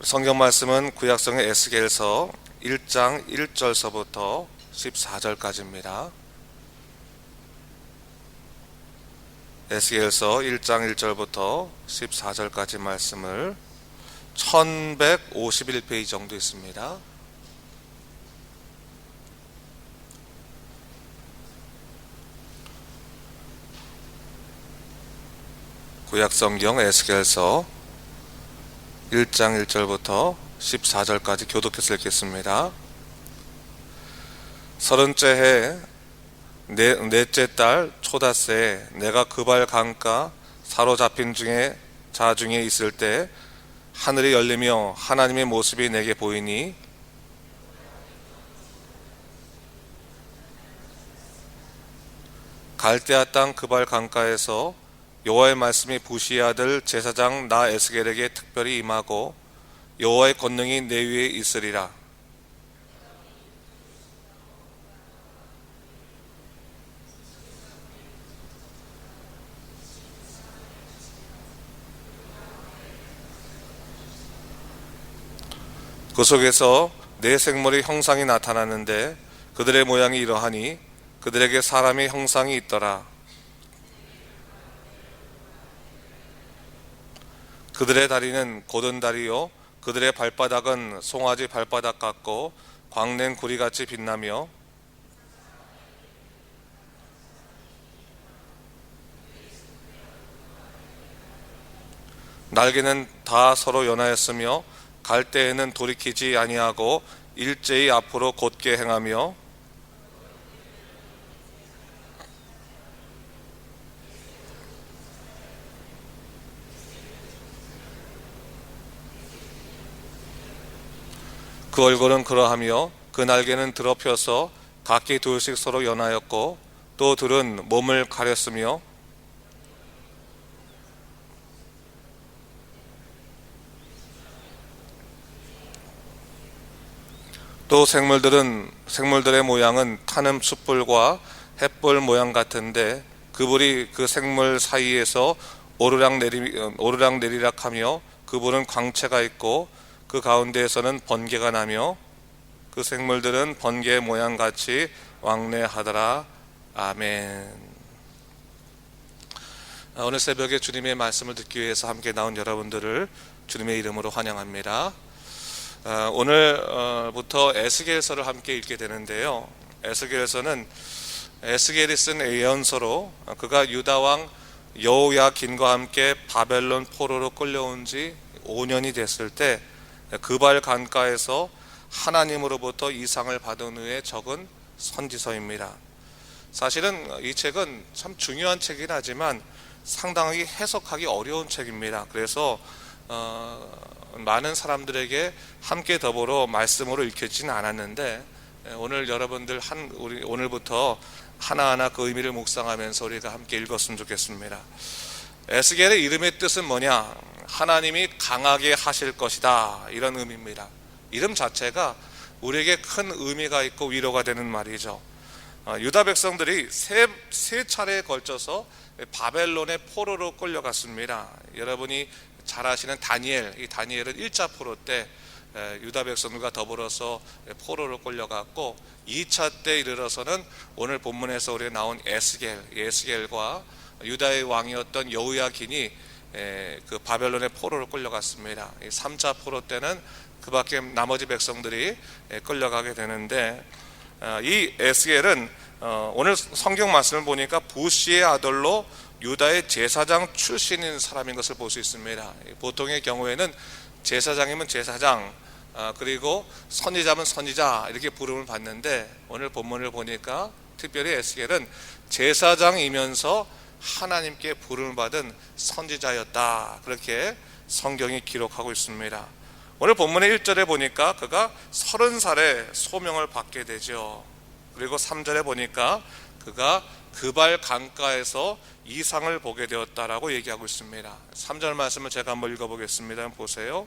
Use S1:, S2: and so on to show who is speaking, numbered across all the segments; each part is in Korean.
S1: 성경 말씀은 구약성의 에스겔서 1장 1절서부터 14절까지입니다. 에스겔서 1장 1절부터 14절까지 말씀을 1151페이지 정도 있습니다. 구약성경 에스겔서 1장 1절부터 14절까지 교독해서 읽겠습니다. 30째 해 넷째 달 초닷새에 내가 그발 강가 사로잡힌 자 중에 있을 때 하늘이 열리며 하나님의 모습이 내게 보이니 갈대아 땅 그발 강가에서 여호와의 말씀이 부시의 아들 제사장 나 에스겔에게 특별히 임하고 여호와의 권능이 내 위에 있으리라. 그 속에서 네 생물의 형상이 나타나는데 그들의 모양이 이러하니 그들에게 사람의 형상이 있더라. 그들의 다리는 곧은 다리요 그들의 발바닥은 송아지 발바닥 같고 광낸 구리같이 빛나며 날개는 다 서로 연하였으며 갈 때에는 돌이키지 아니하고 일제히 앞으로 곧게 행하며 그 얼굴은 그러하며 그 날개는 드러펴서 각기 둘씩 서로 연하였고 또 둘은 몸을 가렸으며 또 생물들의 모양은 타는 숯불과 햇불 모양 같은데 그 불이 그 생물 사이에서 오르락내리락하며 그 불은 광채가 있고 그 가운데에서는 번개가 나며 그 생물들은 번개 모양같이 왕래하더라. 아멘. 오늘 새벽에 주님의 말씀을 듣기 위해서 함께 나온 여러분들을 주님의 이름으로 환영합니다. 오늘부터 에스겔서를 함께 읽게 되는데요. 에스겔서는 에스겔이 쓴 예언서로 그가 유다왕 여호야긴과 함께 바벨론 포로로 끌려온 지 5년이 됐을 때 그발 강가에서 하나님으로부터 이상을 받은 후에 적은 선지서입니다. 사실은 이 책은 참 중요한 책이긴 하지만 상당히 해석하기 어려운 책입니다. 그래서 많은 사람들에게 함께 더불어 말씀으로 읽혀지진 않았는데 오늘 여러분들 오늘부터 하나하나 그 의미를 묵상하면서 우리가 함께 읽었으면 좋겠습니다. 에스겔의 이름의 뜻은 뭐냐? 하나님이 강하게 하실 것이다, 이런 의미입니다. 이름 자체가 우리에게 큰 의미가 있고 위로가 되는 말이죠. 유다 백성들이 세 차례에 걸쳐서 바벨론의 포로로 끌려갔습니다. 여러분이 잘 아시는 이 다니엘은 1차 포로 때 유다 백성들과 더불어서 포로로 끌려갔고 2차 때 이르러서는 오늘 본문에서 우리가 나온 에스겔과 유다의 왕이었던 여호야긴이 그 바벨론의 포로로 끌려갔습니다. 3차 포로 때는 그 밖에 나머지 백성들이 끌려가게 되는데 이 에스겔은 오늘 성경 말씀을 보니까 부시의 아들로 유다의 제사장 출신인 사람인 것을 볼 수 있습니다. 보통의 경우에는 제사장이면 제사장, 그리고 선지자면 선지자 이렇게 부름을 받는데 오늘 본문을 보니까 특별히 에스겔은 제사장이면서 하나님께 부름을 받은 선지자였다, 그렇게 성경이 기록하고 있습니다. 오늘 본문의 1절에 보니까 그가 30살에 소명을 받게 되죠. 그리고 3절에 보니까 그가 그발 강가에서 이상을 보게 되었다라고 얘기하고 있습니다. 3절 말씀을 제가 한번 읽어보겠습니다. 보세요.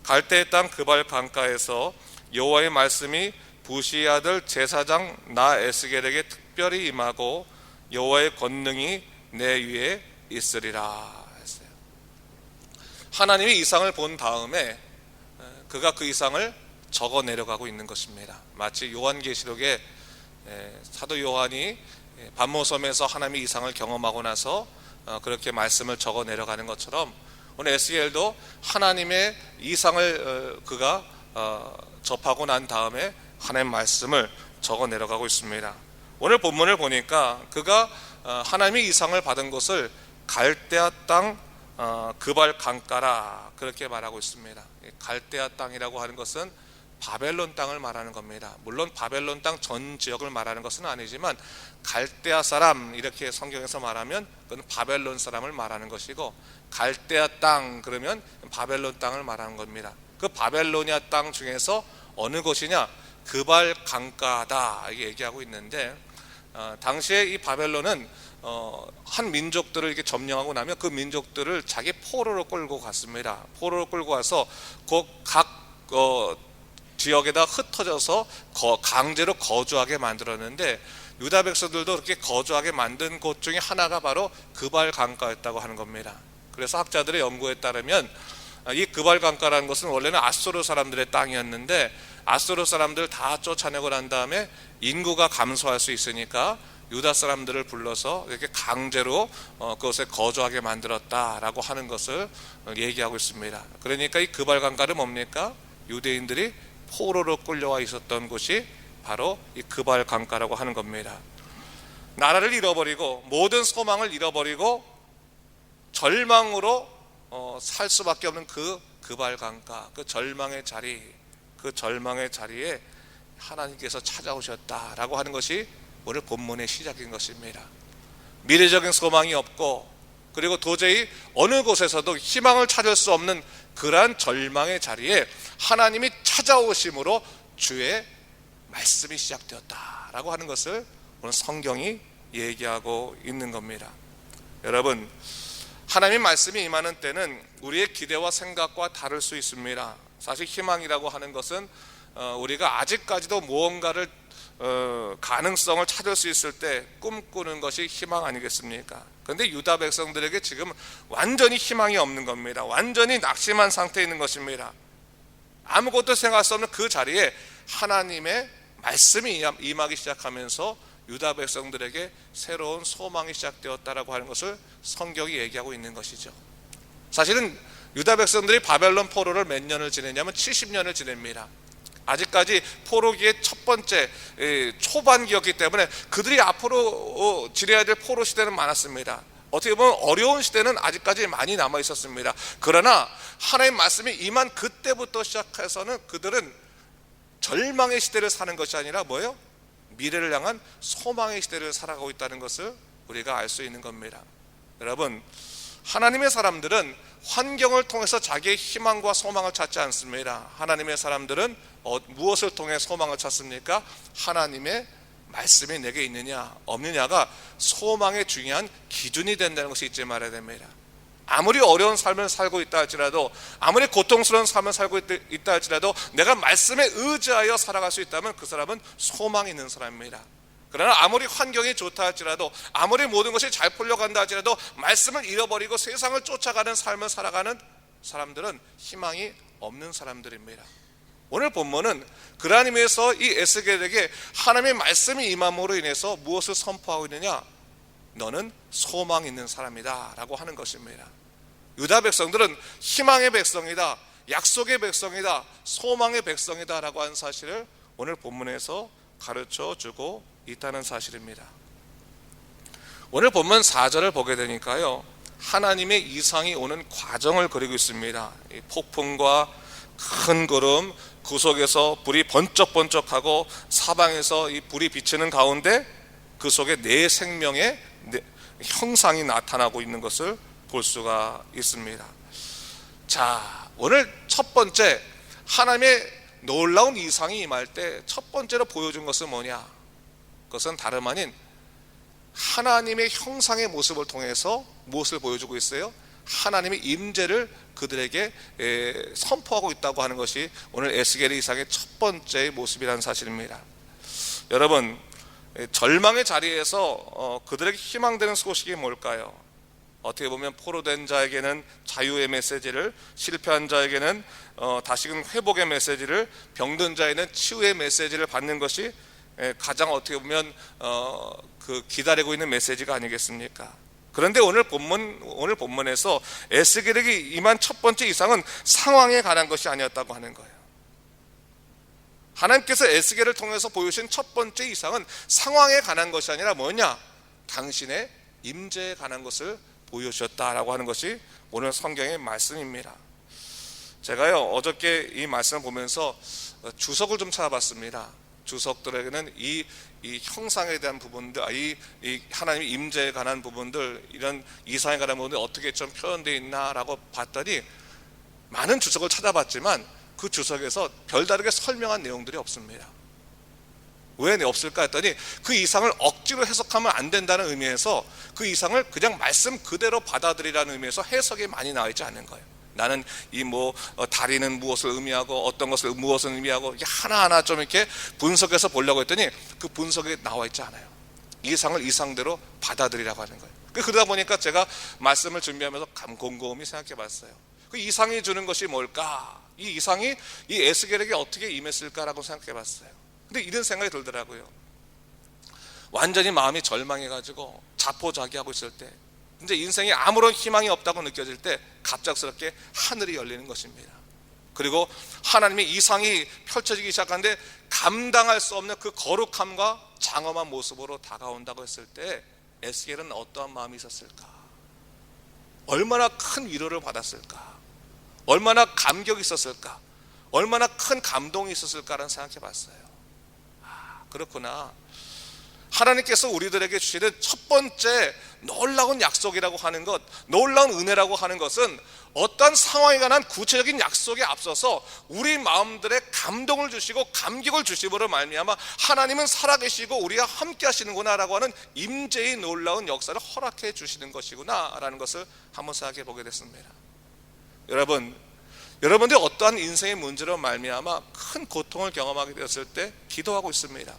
S1: 갈대의 땅 그발 강가에서 여호와의 말씀이 부시의 아들 제사장 나 에스겔에게 특별히 임하고 여호와의 권능이 내 위에 있으리라 했어요. 하나님이 이상을 본 다음에 그가 그 이상을 적어 내려가고 있는 것입니다. 마치 요한계시록에 사도 요한이 반모섬에서 하나님의 이상을 경험하고 나서 그렇게 말씀을 적어 내려가는 것처럼 오늘 에스겔도 하나님의 이상을 그가 접하고 난 다음에 하나님의 말씀을 적어 내려가고 있습니다. 오늘 본문을 보니까 그가 하나님의 이상을 받은 곳을 갈대아 땅 그발 강가라 그렇게 말하고 있습니다. 갈대아 땅이라고 하는 것은 바벨론 땅을 말하는 겁니다. 물론 바벨론 땅 전 지역을 말하는 것은 아니지만 갈대아 사람 이렇게 성경에서 말하면 그건 바벨론 사람을 말하는 것이고, 갈대아 땅 그러면 바벨론 땅을 말하는 겁니다. 그 바벨로니아 땅 중에서 어느 곳이냐? 그발 강가다 이렇게 얘기하고 있는데, 당시에 이 바벨론은 한 민족들을 이렇게 점령하고 나면 그 민족들을 자기 포로로 끌고 갔습니다. 포로로 끌고 가서 각 지역에다 흩어져서 강제로 거주하게 만들었는데, 유다 백성들도 그렇게 거주하게 만든 곳 중에 하나가 바로 그발 강가였다고 하는 겁니다. 그래서 학자들의 연구에 따르면 이 그발 강가라는 것은 원래는 아수르 사람들의 땅이었는데, 아수르 사람들 다 쫓아내고 난 다음에 인구가 감소할 수 있으니까 유다 사람들을 불러서 이렇게 강제로 그것에 거주하게 만들었다라고 하는 것을 얘기하고 있습니다. 그러니까 이 그발 강가는 뭡니까? 유대인들이 포로로 끌려와 있었던 곳이 바로 이 그발 강가라고 하는 겁니다. 나라를 잃어버리고 모든 소망을 잃어버리고 절망으로 살 수밖에 없는 그 그발 강가, 그 절망의 자리, 그 절망의 자리에 하나님께서 찾아오셨다라고 하는 것이 오늘 본문의 시작인 것입니다. 미래적인 소망이 없고, 그리고 도저히 어느 곳에서도 희망을 찾을 수 없는 그러한 절망의 자리에 하나님이 찾아오심으로 주의 말씀이 시작되었다라고 하는 것을 오늘 성경이 얘기하고 있는 겁니다. 여러분, 하나님의 말씀이 임하는 때는 우리의 기대와 생각과 다를 수 있습니다. 사실 희망이라고 하는 것은 우리가 아직까지도 무언가를 가능성을 찾을 수 있을 때 꿈꾸는 것이 희망 아니겠습니까? 그런데 유다 백성들에게 지금 완전히 희망이 없는 겁니다. 완전히 낙심한 상태에 있는 것입니다. 아무것도 생각할 수 없는 그 자리에 하나님의 말씀이 임하기 시작하면서 유다 백성들에게 새로운 소망이 시작되었다라고 하는 것을 성경이 얘기하고 있는 것이죠. 사실은 유다 백성들이 바벨론 포로를 몇 년을 지내냐면 70년을 지냅니다. 아직까지 포로기의 첫 번째 초반기였기 때문에 그들이 앞으로 지내야 될 포로 시대는 많았습니다. 어떻게 보면 어려운 시대는 아직까지 많이 남아 있었습니다. 그러나 하나님의 말씀이 임한 그때부터 시작해서는 그들은 절망의 시대를 사는 것이 아니라 뭐예요? 미래를 향한 소망의 시대를 살아가고 있다는 것을 우리가 알 수 있는 겁니다. 여러분, 하나님의 사람들은 환경을 통해서 자기의 희망과 소망을 찾지 않습니다. 하나님의 사람들은 무엇을 통해 소망을 찾습니까? 하나님의 말씀이 내게 있느냐 없느냐가 소망의 중요한 기준이 된다는 것이 잊지 말아야 됩니다. 아무리 어려운 삶을 살고 있다 할지라도, 아무리 고통스러운 삶을 살고 있다 할지라도 내가 말씀에 의지하여 살아갈 수 있다면 그 사람은 소망이 있는 사람입니다. 그러나 아무리 환경이 좋다 할지라도, 아무리 모든 것이 잘 풀려간다 할지라도 말씀을 잃어버리고 세상을 쫓아가는 삶을 살아가는 사람들은 희망이 없는 사람들입니다. 오늘 본문은 그러한 의미에서 이 에스겔에게 하나님의 말씀이 임함으로 인해서 무엇을 선포하고 있느냐? 너는 소망 있는 사람이다 라고 하는 것입니다. 유다 백성들은 희망의 백성이다, 약속의 백성이다, 소망의 백성이다 라고 하는 사실을 오늘 본문에서 가르쳐 주고 있다는 사실입니다. 오늘 본문 4절을 보게 되니까요, 하나님의 이상이 오는 과정을 그리고 있습니다. 이 폭풍과 큰 구름, 그 속에서 불이 번쩍번쩍하고 사방에서 이 불이 비치는 가운데 그 속에 내 생명의 형상이 나타나고 있는 것을 볼 수가 있습니다. 자, 오늘 첫 번째 하나님의 놀라운 이상이 임할 때 첫 번째로 보여준 것은 뭐냐? 그것은 다름 아닌 하나님의 형상의 모습을 통해서 무엇을 보여주고 있어요? 하나님의 임재를 그들에게 선포하고 있다고 하는 것이 오늘 에스겔의 이상의 첫 번째 모습이라는 사실입니다. 여러분, 절망의 자리에서 그들에게 희망되는 소식이 뭘까요? 어떻게 보면 포로된 자에게는 자유의 메시지를, 실패한 자에게는 다시금 회복의 메시지를, 병든 자에는 치유의 메시지를 받는 것이 가장 어떻게 보면 그 기다리고 있는 메시지가 아니겠습니까? 그런데 오늘 본문에서 에스겔에게 임한 첫 번째 이상은 상황에 관한 것이 아니었다고 하는 거예요. 하나님께서 에스겔을 통해서 보여주신 첫 번째 이상은 상황에 관한 것이 아니라 뭐냐? 당신의 임재에 관한 것을 보여주셨다라고 하는 것이 오늘 성경의 말씀입니다. 제가요 어저께 이 말씀을 보면서 주석을 좀 찾아봤습니다. 주석들에게는 이 형상에 대한 부분들, 이 하나님의 임재에 관한 부분들, 이런 이상에 관한 부분들 어떻게 좀 표현되어 있나라고 봤더니 많은 주석을 찾아봤지만 그 주석에서 별다르게 설명한 내용들이 없습니다. 왜 없을까 했더니 그 이상을 억지로 해석하면 안 된다는 의미에서 그 이상을 그냥 말씀 그대로 받아들이라는 의미에서 해석이 많이 나와 있지 않는 거예요. 나는 이 다리는 무엇을 의미하고 어떤 것을 무엇을 의미하고 이게 하나하나 좀 이렇게 분석해서 보려고 했더니 그 분석이 나와 있지 않아요. 이상을 이상대로 받아들이라고 하는 거예요. 그러다 보니까 제가 말씀을 준비하면서 곰곰이 생각해 봤어요. 그 이상이 주는 것이 뭘까? 이 이상이 이 에스겔에게 어떻게 임했을까라고 생각해 봤어요. 근데 이런 생각이 들더라고요. 완전히 마음이 절망해가지고 자포자기하고 있을 때, 이제 인생에 아무런 희망이 없다고 느껴질 때 갑작스럽게 하늘이 열리는 것입니다. 그리고 하나님의 이상이 펼쳐지기 시작하는데 감당할 수 없는 그 거룩함과 장엄한 모습으로 다가온다고 했을 때 에스겔은 어떠한 마음이 있었을까? 얼마나 큰 위로를 받았을까? 얼마나 감격이 있었을까? 얼마나 큰 감동이 있었을까라는 생각해 봤어요. 그렇구나. 하나님께서 우리들에게 주시는 첫 번째 놀라운 약속이라고 하는 것, 놀라운 은혜라고 하는 것은 어떤 상황에 관한 구체적인 약속에 앞서서 우리 마음들의 감동을 주시고 감격을 주심으로 말미암아 하나님은 살아계시고 우리와 함께 하시는구나 라고 하는 임재의 놀라운 역사를 허락해 주시는 것이구나 라는 것을 한번 생각해 보게 됐습니다. 여러분들이 어떠한 인생의 문제로 말미암아 큰 고통을 경험하게 되었을 때 기도하고 있습니다.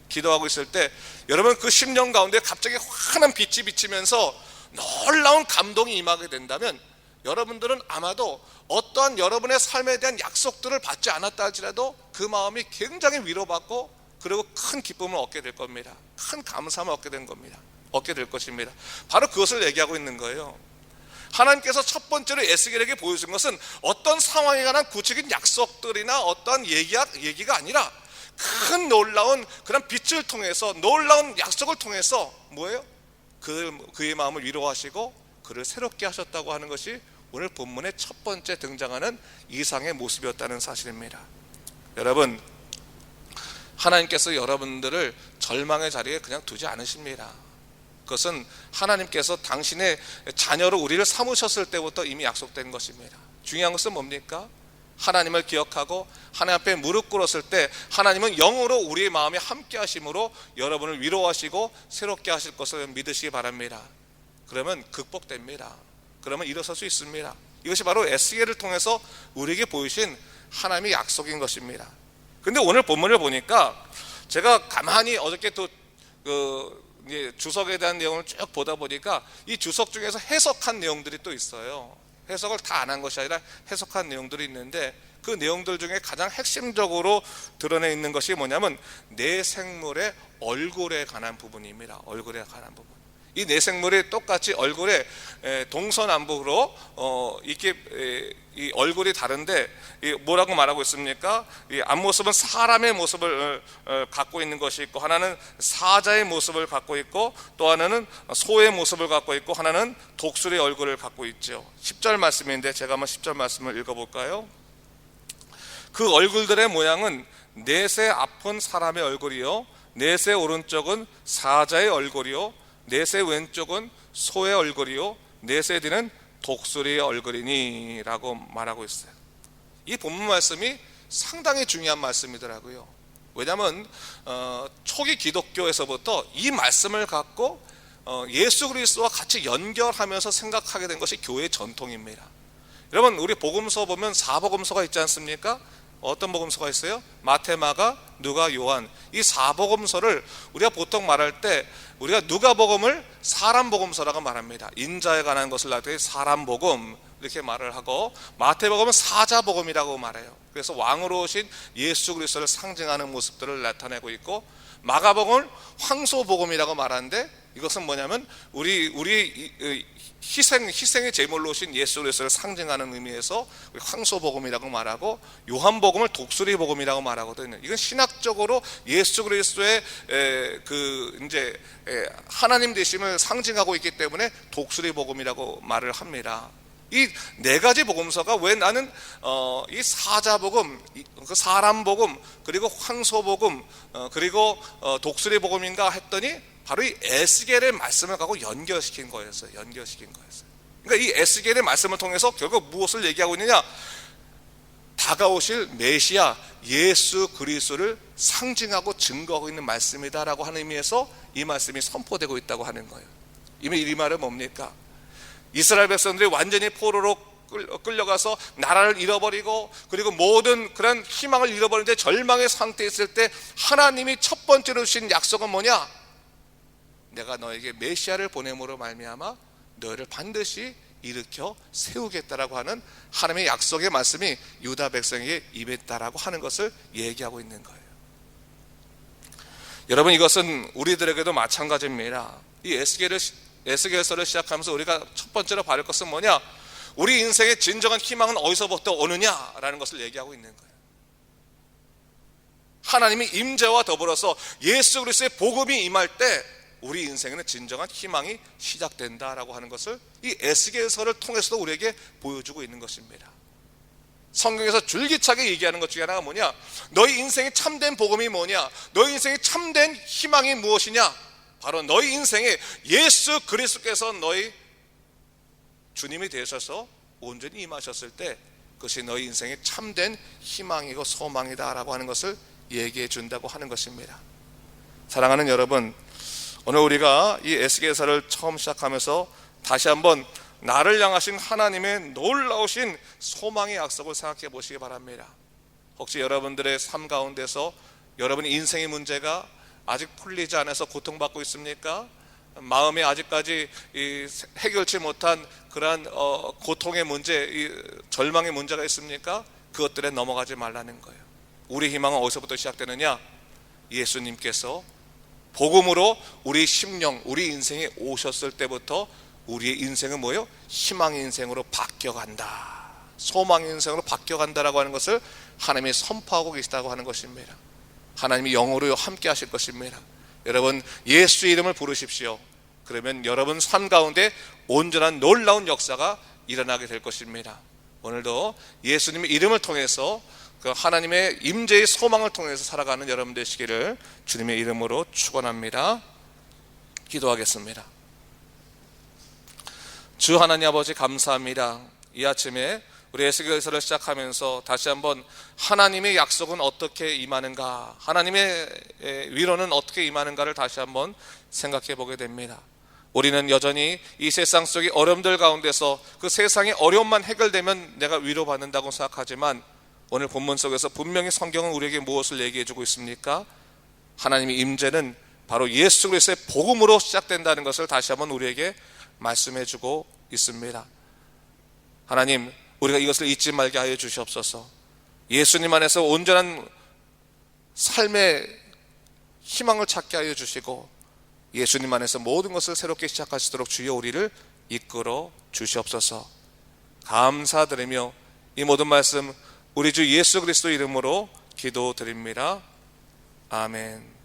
S1: 기도하고 있을 때 여러분 그 심령 가운데 갑자기 환한 빛이 비치면서 놀라운 감동이 임하게 된다면 여러분들은 아마도 어떠한 여러분의 삶에 대한 약속들을 받지 않았다 할지라도 그 마음이 굉장히 위로받고 그리고 큰 기쁨을 얻게 될 겁니다. 큰 감사함을 얻게 될 것입니다. 바로 그것을 얘기하고 있는 거예요. 하나님께서 첫 번째로 에스겔에게 보여준 것은 어떤 상황에 관한 구체적인 약속들이나 어떠한 얘기가 아니라 큰 놀라운 그런 빛을 통해서, 놀라운 약속을 통해서 뭐예요? 그의 마음을 위로하시고 그를 새롭게 하셨다고 하는 것이 오늘 본문의 첫 번째 등장하는 이상의 모습이었다는 사실입니다. 여러분, 하나님께서 여러분들을 절망의 자리에 그냥 두지 않으십니다. 그것은 하나님께서 당신의 자녀로 우리를 삼으셨을 때부터 이미 약속된 것입니다. 중요한 것은 뭡니까? 하나님을 기억하고 하나님 앞에 무릎 꿇었을 때 하나님은 영으로 우리의 마음에 함께 하심으로 여러분을 위로하시고 새롭게 하실 것을 믿으시기 바랍니다. 그러면 극복됩니다. 그러면 일어설 수 있습니다. 이것이 바로 에스겔을 통해서 우리에게 보이신 하나님의 약속인 것입니다. 근데 오늘 본문을 보니까 제가 가만히 어저께 또 주석에 대한 내용을 쭉 보다 보니까 이 주석 중에서 해석한 내용들이 또 있어요. 해석을 다 안 한 것이 아니라 해석한 내용들이 있는데 그 내용들 중에 가장 핵심적으로 드러내 있는 것이 뭐냐면 내 생물의 얼굴에 관한 부분입니다. 얼굴에 관한 부분. 이 내 생물이 똑같이 얼굴에 동서남북으로 이렇게 이 얼굴이 다른데 뭐라고 말하고 있습니까? 이 앞모습은 사람의 모습을 갖고 있는 것이 있고, 하나는 사자의 모습을 갖고 있고, 또 하나는 소의 모습을 갖고 있고, 하나는 독수리의 얼굴을 갖고 있죠. 10절 말씀인데 제가 한번 10절 말씀을 읽어볼까요? 그 얼굴들의 모양은 넷의 앞은 사람의 얼굴이요, 넷의 오른쪽은 사자의 얼굴이요, 넷의 왼쪽은 소의 얼굴이요, 넷의 뒤는 독수리의 얼굴이니 라고 말하고 있어요. 이 본문 말씀이 상당히 중요한 말씀이더라고요. 왜냐하면 초기 기독교에서부터 이 말씀을 갖고 예수 그리스도와 같이 연결하면서 생각하게 된 것이 교회의 전통입니다. 여러분, 우리 복음서 보면 사복음서가 있지 않습니까? 어떤 복음서가 있어요? 마태, 마가, 누가, 요한. 이 4복음서를 우리가 보통 말할 때 우리가 누가복음을 사람복음서라고 말합니다. 인자에 관한 것을 나타내 사람복음 이렇게 말을 하고, 마태복음은 사자복음이라고 말해요. 그래서 왕으로 오신 예수 그리스도를 상징하는 모습들을 나타내고 있고, 마가복음을 황소복음이라고 말하는데, 이것은 뭐냐면 우리 희생의 제물로 오신 예수 그리스도를 상징하는 의미에서 황소복음이라고 말하고, 요한복음을 독수리복음이라고 말하거든요. 이건 신학적으로 예수 그리스도의 하나님 되심을 상징하고 있기 때문에 독수리복음이라고 말을 합니다. 이 네 가지 복음서가 왜 나는 이 사자복음, 그 사람복음, 그리고 황소복음, 그리고 독수리복음인가 했더니 바로 이 에스겔의 말씀을 갖고 연결시킨 거였어요. 그러니까 이 에스겔의 말씀을 통해서 결국 무엇을 얘기하고 있느냐? 다가오실 메시아 예수 그리스도를 상징하고 증거하고 있는 말씀이다라고 하는 의미에서 이 말씀이 선포되고 있다고 하는 거예요. 이 말은 뭡니까? 이스라엘 백성들이 완전히 포로로 끌려가서 나라를 잃어버리고, 그리고 모든 그런 희망을 잃어버리는데 절망의 상태에 있을 때 하나님이 첫 번째로 주신 약속은 뭐냐? 내가 너에게 메시아를 보냄으로 말미암아 너희를 반드시 일으켜 세우겠다라고 하는 하나님의 약속의 말씀이 유다 백성에게 임했다라고 하는 것을 얘기하고 있는 거예요. 여러분, 이것은 우리들에게도 마찬가지입니다. 이 에스겔서를 시작하면서 우리가 첫 번째로 바랄 것은 뭐냐? 우리 인생의 진정한 희망은 어디서부터 오느냐라는 것을 얘기하고 있는 거예요. 하나님이 임재와 더불어서 예수 그리스도의 복음이 임할 때 우리 인생에는 진정한 희망이 시작된다라고 하는 것을 이 에스겔서를 통해서도 우리에게 보여주고 있는 것입니다. 성경에서 줄기차게 얘기하는 것 중에 하나가 뭐냐? 너희 인생의 참된 복음이 뭐냐? 너희 인생의 참된 희망이 무엇이냐? 바로 너희 인생에 예수 그리스도께서 너희 주님이 되셔서 온전히 임하셨을 때 그것이 너희 인생의 참된 희망이고 소망이다라고 하는 것을 얘기해 준다고 하는 것입니다. 사랑하는 여러분, 오늘 우리가 이 에스겔서를 처음 시작하면서 다시 한번 나를 향하신 하나님의 놀라우신 소망의 약속을 생각해 보시기 바랍니다. 혹시 여러분들의 삶 가운데서 여러분의 인생의 문제가 아직 풀리지 않아서 고통받고 있습니까? 마음에 아직까지 해결치 못한 그러한 고통의 문제, 절망의 문제가 있습니까? 그것들에 넘어가지 말라는 거예요. 우리 희망은 어디서부터 시작되느냐? 예수님께서 복음으로 우리 심령, 우리 인생에 오셨을 때부터 우리의 인생은 뭐예요? 희망의 인생으로 바뀌어간다, 소망의 인생으로 바뀌어간다라고 하는 것을 하나님이 선포하고 계시다고 하는 것입니다. 하나님이 영으로 함께 하실 것입니다. 여러분, 예수 이름을 부르십시오. 그러면 여러분 삶 가운데 온전한 놀라운 역사가 일어나게 될 것입니다. 오늘도 예수님의 이름을 통해서 그 하나님의 임재의 소망을 통해서 살아가는 여러분 되시기를 주님의 이름으로 축원합니다. 기도하겠습니다. 주 하나님 아버지, 감사합니다. 이 아침에 우리 에스겔서를 시작하면서 다시 한번 하나님의 약속은 어떻게 임하는가, 하나님의 위로는 어떻게 임하는가를 다시 한번 생각해 보게 됩니다. 우리는 여전히 이 세상 속의 어려움들 가운데서 그 세상의 어려움만 해결되면 내가 위로받는다고 생각하지만, 오늘 본문 속에서 분명히 성경은 우리에게 무엇을 얘기해 주고 있습니까? 하나님의 임재는 바로 예수 그리스도의 복음으로 시작된다는 것을 다시 한번 우리에게 말씀해 주고 있습니다. 하나님, 우리가 이것을 잊지 말게 하여 주시옵소서. 예수님 안에서 온전한 삶의 희망을 찾게 하여 주시고, 예수님 안에서 모든 것을 새롭게 시작할 수 있도록 주여 우리를 이끌어 주시옵소서. 감사드리며 이 모든 말씀 우리 주 예수 그리스도 이름으로 기도드립니다. 아멘.